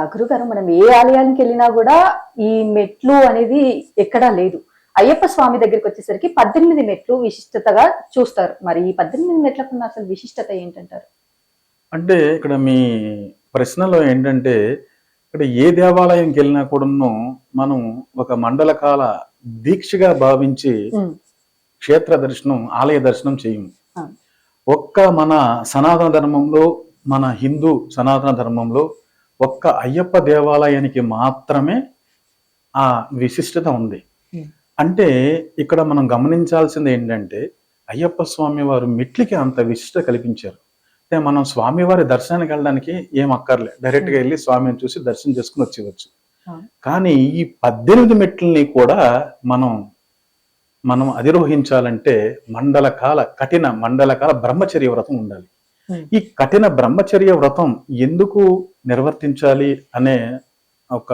గురుగారు, మనం ఏ ఆలయానికి వెళ్ళినా కూడా ఈ మెట్లు అనేది ఎక్కడా లేదు. అయ్యప్ప స్వామి దగ్గరికి వచ్చేసరికి 18 మెట్లు విశిష్టతగా చూస్తారు. మరి ఈ 18 మెట్లకున్న అసలు విశిష్టత ఏంటంటారు? అంటే ఇక్కడ మీ ప్రశ్నలో ఏంటంటే, ఇక్కడ ఏ దేవాలయంకెళ్ళినా కూడాను మనం ఒక మండల కాల దీక్షగా భావించి హ్మ్. క్షేత్ర దర్శనం, ఆలయ దర్శనం చేయము. ఆ! ఒక్క మన సనాతన ధర్మంలో, మన హిందూ సనాతన ధర్మంలో ఒక్క అయ్యప్ప దేవాలయానికి మాత్రమే ఆ విశిష్టత ఉంది. హ్మ్. అంటే ఇక్కడ మనం గమనించాల్సింది ఏంటంటే, అయ్యప్ప స్వామి వారు మెట్లకి అంత విశిష్టత కల్పించారు. అంటే మనం స్వామివారి దర్శనానికి వెళ్ళడానికి ఏం అక్కర్లే. డైరెక్ట్‌గా హ్మ్. ఎళ్లి స్వామిని చూసి దర్శనం చేసుకొని వచ్చేయవచ్చు. అవును. కానీ ఈ 18 మెట్లని కూడా మనం మనం అధిరోహించాలంటే కఠిన మండలకాల బ్రహ్మచర్య వ్రతం ఉండాలి. హ్మ్. ఈ కఠిన బ్రహ్మచర్య వ్రతం ఎందుకు నిర్వర్తించాలి అనే ఒక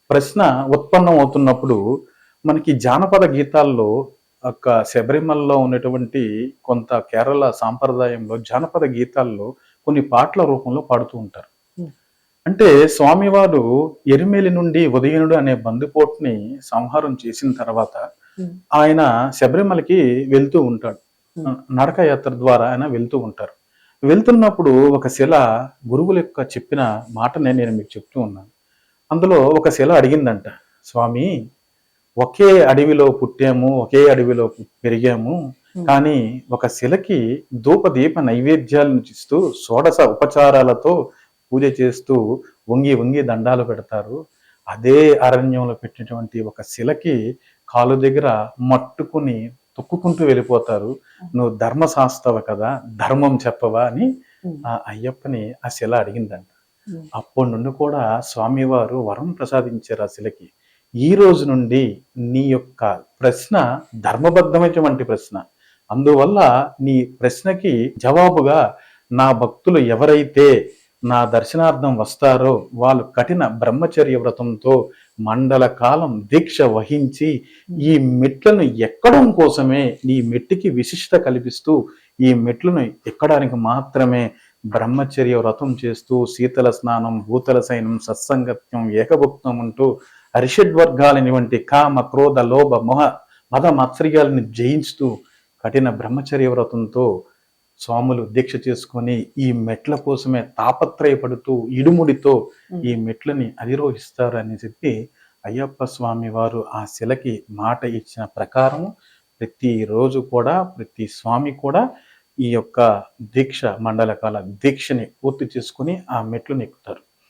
ప్రశ్న ఉత్పన్నం అవుతున్నప్పుడు మనకి జానపద గీతాల్లో శబరిమలలో ఉన్నటువంటి కొంత కేరళ సాంప్రదాయంలో జానపద గీతాల్లో కొన్ని పాటల రూపంలో పాడుతూ ఉంటారు. హ్మ్. అంటే స్వామివారు ఎరిమేలి నుండి ఉదయనుడు అనే బందిపోటుని సంహారం చేసిన తర్వాత హ్మ్. ఆయన శబరిమలకి వెళ్తూ ఉంటాడు. హ్మ్. నడక యాత్ర ద్వారా ఆయన వెళ్తూ ఉంటారు. వెళ్తున్నప్పుడు ఒక శిల గురువుల యొక్క చెప్పిన మాటనే నేను మీకు చెప్తూ ఉన్నాను. అందులో ఒక శిల అడిగిందంట, స్వామి, ఒకే అడవిలో పుట్టాము, ఒకే అడవిలో పెరిగాము. హ్మ్. కానీ ఒక శిలకి ధూపదీప నైవేద్యాలను ఇస్తూ షోడశ ఉపచారాలతో పూజ చేస్తూ వంగి వంగి దండాలు పెడతారు. అదే అరణ్యంలో పెట్టినటువంటి ఒక శిలకి కాలు దగ్గర మట్టుకుని తొక్కుకుంటూ వెళ్ళిపోతారు. నువ్వు ధర్మశాస్త్రవ కదా! ధర్మం చెప్పవా అని హ్మ్. ఆ అయ్యప్పని ఆ శిల అడిగిందంట. హ్మ్. అప్పటి నుండి కూడా స్వామివారు వరం ప్రసాదించారు ఆ శిలకి. ఈ రోజు నుండి నీ యొక్క ప్రశ్న ధర్మబద్ధమైనటువంటి ప్రశ్న. అందువల్ల నీ ప్రశ్నకి జవాబుగా నా భక్తులు ఎవరైతే నా దర్శనార్థం వస్తారో వాళ్ళు కఠిన బ్రహ్మచర్య వ్రతంతో మండల కాలం దీక్ష వహించి హ్మ్. ఈ మెట్లను ఎక్కడం కోసమే ఈ మెట్టికి విశిష్టత కల్పిస్తూ ఈ మెట్లను ఎక్కడానికి మాత్రమే బ్రహ్మచర్య వ్రతం చేస్తూ శీతల స్నానం, భూతల శయనం, సత్సంగత్యం, ఏకభుక్తం అంటూ అరిషడ్వర్గాలైనటువంటి కామ, క్రోధ, లోభ, మొహ, మద మాత్సర్యాలను జయిస్తూ కఠిన బ్రహ్మచర్య వ్రతంతో స్వాములు దీక్ష చేసుకొని ఈ మెట్ల కోసమే తాపత్రయపడుతూ ఇడుముడితో హ్మ్. ఈ మెట్లని అధిరోహిస్తారని చెప్పి అయ్యప్ప స్వామి వారు ఆ శిలకి మాట ఇచ్చిన ప్రకారం ప్రతిరోజు కూడా ప్రతి స్వామి కూడా ఈ యొక్క దీక్ష మండలకాల దీక్షని పూర్తి చేసుకుని ఆ మెట్లను ఎక్కుతారు.